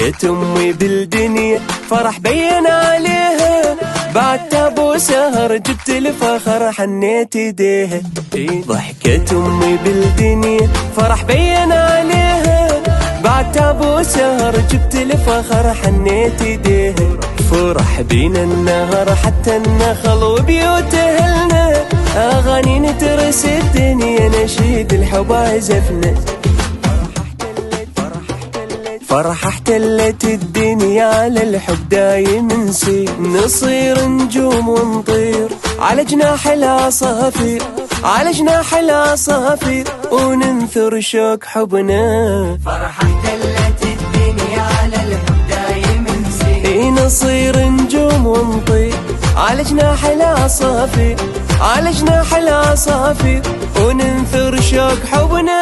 ضحكت أمي بالدنيا فرح بين عليها، بعد تابو سهر جبت الفخر حنيت ايديها. ضحكت أمي بالدنيا فرح بين عليها، بعد تابو سهر جبت الفخر حنيت ايديها. فرح بينا النهر حتى النخل وبيوت اهلنا، اغاني نترس الدنيا نشيد الحب عزفنا. فرح احتلت الدنيا على الحب دايم نصير نجوم ونطير على جناح العصافير، على جناح العصافير وننثر شوق حبنا. فرح احتلت الدنيا على الحب دايم نصير نجوم ونطير على جناح العصافير، على جناح العصافير وننثر شوق حبنا.